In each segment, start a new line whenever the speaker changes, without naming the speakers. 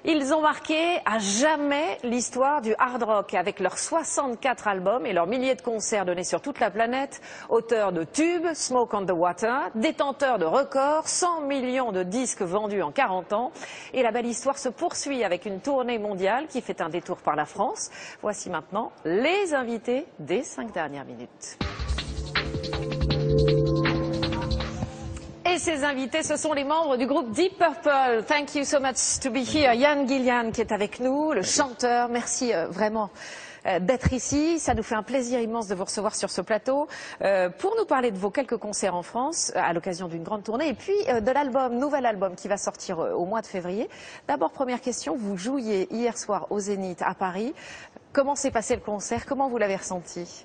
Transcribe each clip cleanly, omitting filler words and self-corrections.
Ils ont marqué à jamais l'histoire du hard rock avec leurs 64 albums et leurs milliers de concerts donnés sur toute la planète. Auteurs de tubes, Smoke on the Water, détenteurs de records, 100 millions de disques vendus en 40 ans. Et la belle histoire se poursuit avec une tournée mondiale qui fait un détour par la France. Voici maintenant les invités des 5 dernières minutes. Et ces invités, ce sont les membres du groupe Deep Purple. Thank you so much to be here. Ian Gillan qui est avec nous, le chanteur. Merci vraiment d'être ici. Ça nous fait un plaisir immense de vous recevoir sur ce plateau pour nous parler de vos quelques concerts en France à l'occasion d'une grande tournée et puis de l'album, nouvel album qui va sortir au mois de février. D'abord, première question, vous jouiez hier soir au Zénith à Paris. Comment s'est passé le concert? Comment vous l'avez ressenti?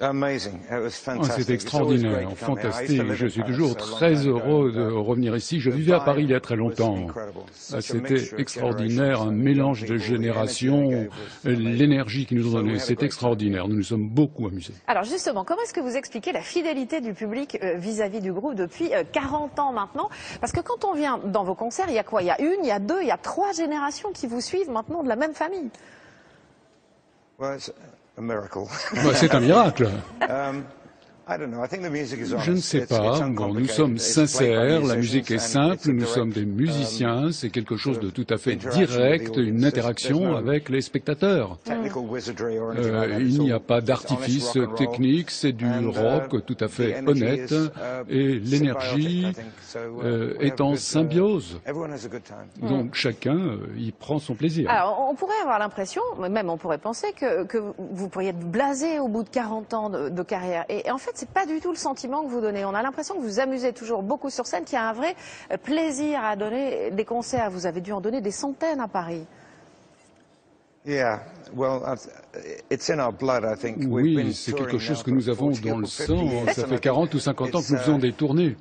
C'est extraordinaire, fantastique. Je suis toujours très heureux de revenir ici. Je vivais à Paris il y a très longtemps. C'était extraordinaire, un mélange de générations, l'énergie qu'ils nous ont donnée. C'est extraordinaire. Nous nous sommes beaucoup amusés.
Alors justement, comment est-ce que vous expliquez la fidélité du public vis-à-vis du groupe depuis 40 ans maintenant? Parce que quand on vient dans vos concerts, il y a quoi? Il y a une, il y a deux, il y a trois générations qui vous suivent maintenant de la même famille.
C'est un miracle. Je ne sais pas. Bon, nous sommes sincères, la musique est simple, nous sommes des musiciens, c'est quelque chose de tout à fait direct, une interaction avec les spectateurs. Il n'y a pas d'artifice technique, c'est du rock tout à fait honnête et l'énergie est en symbiose. Donc chacun y prend son plaisir.
Alors on pourrait avoir l'impression, même on pourrait penser que vous pourriez être blasé au bout de 40 ans de carrière. Et en fait, c'est pas du tout le sentiment que vous donnez. On a l'impression que vous vous amusez toujours beaucoup sur scène, qu'il y a un vrai plaisir à donner des concerts. Vous avez dû en donner des centaines à Paris.
Oui, c'est quelque chose que nous avons dans le sang. Ça fait 40 ou 50 ans que nous faisons des tournées.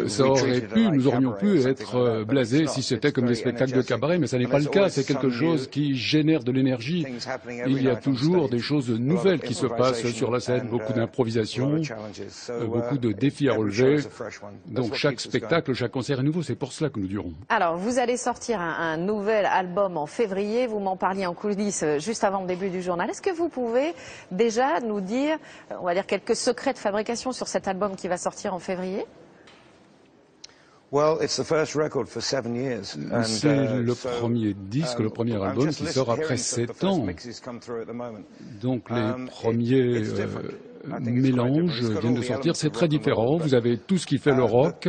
Ça aurait pu, nous aurions pu être blasés si c'était comme des spectacles de cabaret, mais ça n'est pas le cas. C'est quelque chose qui génère de l'énergie. Il y a toujours des choses nouvelles qui se passent sur la scène, beaucoup d'improvisation, beaucoup de défis à relever. Donc chaque spectacle, chaque concert est nouveau. C'est pour cela que nous durons.
Alors, vous allez sortir un nouvel album en février. Vous m'en parliez en coulisses juste avant le début du journal. Est-ce que vous pouvez déjà nous dire, on va dire, quelques secrets de fabrication sur cet album qui va sortir en février?
C'est le premier disque, le premier album qui sort après 7 ans. Donc les premiers mélanges viennent de sortir. C'est très différent. Vous avez tout ce qui fait le rock.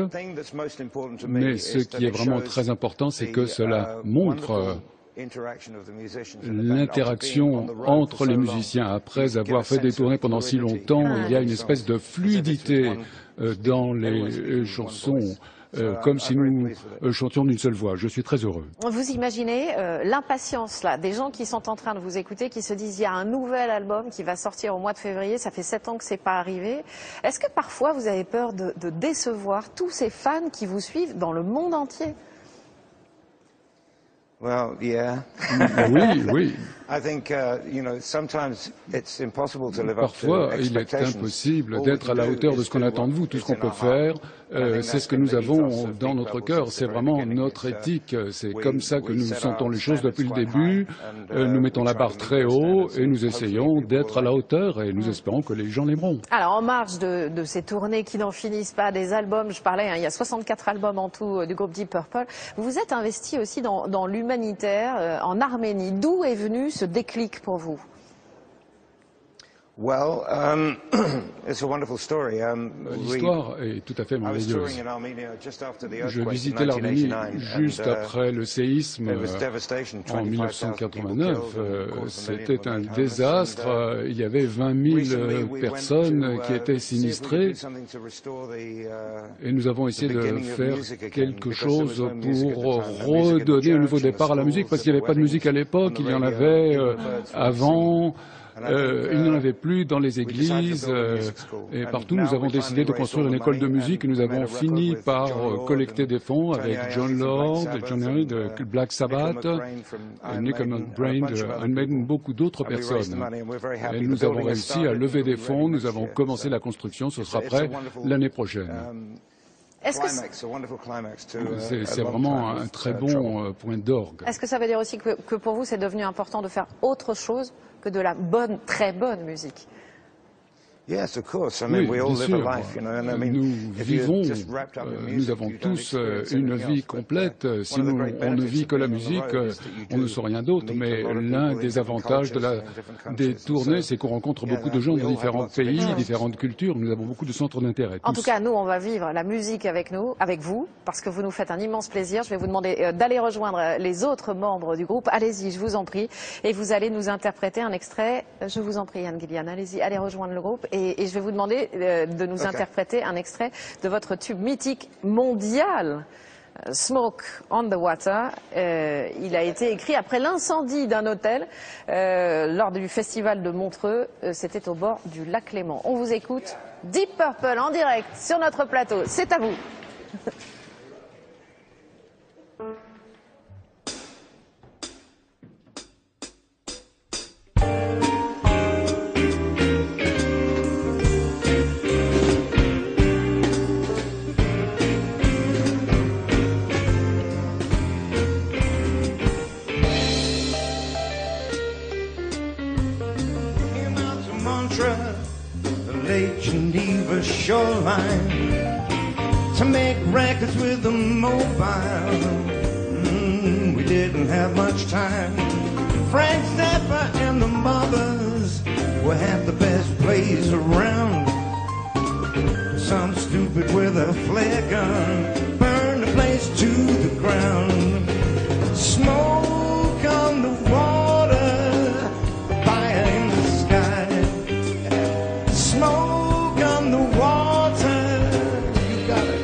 Mais ce qui est vraiment très important, c'est que cela montre l'interaction entre les musiciens. Après avoir fait des tournées pendant si longtemps, il y a une espèce de fluidité dans les chansons, comme si nous chantions d'une seule voix. Je suis très heureux.
Vous imaginez l'impatience là des gens qui sont en train de vous écouter, qui se disent il y a un nouvel album qui va sortir au mois de février, ça fait 7 ans que c'est pas arrivé. Est-ce que parfois vous avez peur de décevoir tous ces fans qui vous suivent dans le monde entier?
Oui. Parfois, il est impossible d'être à la hauteur de ce qu'on attend de vous. Tout ce qu'on peut faire, c'est ce que nous avons dans notre cœur. C'est vraiment notre éthique. C'est comme ça que nous sentons les choses depuis le début. Nous mettons la barre très haut et nous essayons d'être à la hauteur et nous espérons que les gens l'aimeront.
Alors, en marge de ces tournées qui n'en finissent pas, des albums, je parlais, il y a 64 albums en tout du groupe Deep Purple. Vous vous êtes investi aussi dans l'humanitaire en Arménie. D'où est venu ce déclic pour vous?
L'histoire est tout à fait merveilleuse. Je visitais l'Arménie juste après le séisme en 1989. C'était un désastre. Il y avait 20 000 personnes qui étaient sinistrées. Et nous avons essayé de faire quelque chose pour redonner un nouveau départ à la musique, parce qu'il n'y avait pas de musique à l'époque. Il y en avait avant. Il n'y en avait plus dans les églises et partout. Nous avons décidé de construire une école de musique et nous avons fini par collecter des fonds avec John Lord, John Henry de Black Sabbath, Nickel McBrain de Iron Maiden, beaucoup d'autres personnes. Et nous avons réussi à lever des fonds, nous avons commencé la construction, ce sera prêt l'année prochaine. C'est vraiment un très bon point d'orgue.
Est-ce que ça veut dire aussi que pour vous, c'est devenu important de faire autre chose que de la bonne, très bonne musique?
Oui, bien sûr. Nous vivons, nous avons tous une vie complète. Si on ne vit que la musique, on ne sait rien d'autre. Mais l'un des avantages des tournées, c'est qu'on rencontre beaucoup de gens de différents pays, différentes cultures. Nous avons beaucoup de centres d'intérêt.
En tout cas, nous, on va vivre la musique avec vous, parce que vous nous faites un immense plaisir. Je vais vous demander d'aller rejoindre les autres membres du groupe. Allez-y, je vous en prie. Et vous allez nous interpréter un extrait. Je vous en prie, Ian Gillan. Allez-y, allez rejoindre le groupe. Et je vais vous demander de nous interpréter un extrait de votre tube mythique mondial, Smoke on the Water. Il a été écrit après l'incendie d'un hôtel lors du festival de Montreux. C'était au bord du lac Léman. On vous écoute. Deep Purple en direct sur notre plateau. C'est à vous.
Lake Geneva shoreline to make records with the mobile. We didn't have much time. Frank Zappa and the Mothers were half the best plays around. Some stupid with a flare gun burned the place to the ground. Smoke on the water, fire in the sky. Smoke on the water, you got it.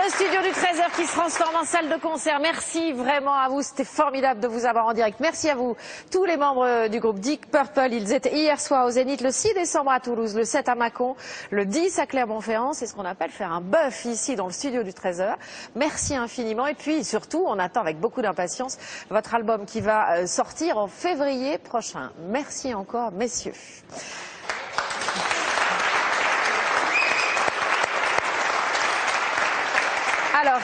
Studio du 13h qui se transforme en salle de concert. Merci vraiment à vous, c'était formidable de vous avoir en direct. Merci à vous, tous les membres du groupe Deep Purple. Ils étaient hier soir au Zénith, le 6 décembre à Toulouse, le 7 à Mâcon, le 10 à Clermont-Ferrand. C'est ce qu'on appelle faire un bœuf ici dans le studio du 13h. Merci infiniment. Et puis surtout, on attend avec beaucoup d'impatience votre album qui va sortir en février prochain. Merci encore, messieurs. Alors,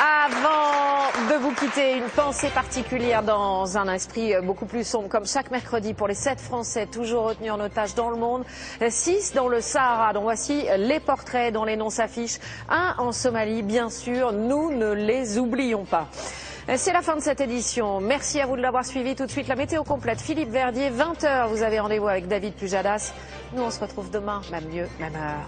avant de vous quitter, une pensée particulière dans un esprit beaucoup plus sombre, comme chaque mercredi pour les 7 Français toujours retenus en otage dans le monde, 6 dans le Sahara, dont voici les portraits dont les noms s'affichent, 1 en Somalie, bien sûr, nous ne les oublions pas. C'est la fin de cette édition. Merci à vous de l'avoir suivi. Tout de suite, la météo complète. Philippe Verdier, 20h, vous avez rendez-vous avec David Pujadas. Nous, on se retrouve demain, même lieu, même heure.